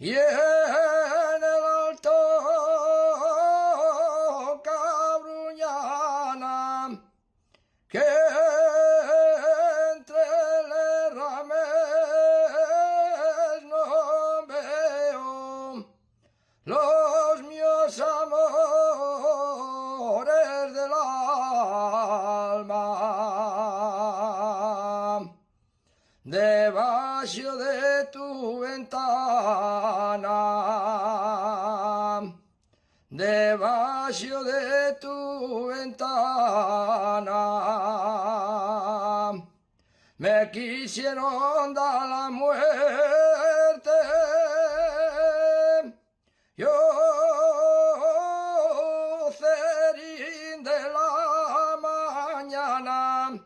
y en el alto Cabruñana, que entre los rames no veo los míos amores del alma. Debajo de tu ventana, debajo de tu ventana, me quisieron dar la muerte. Yo, cerín de la mañana,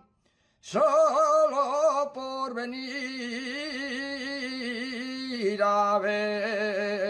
solo por venir a ver.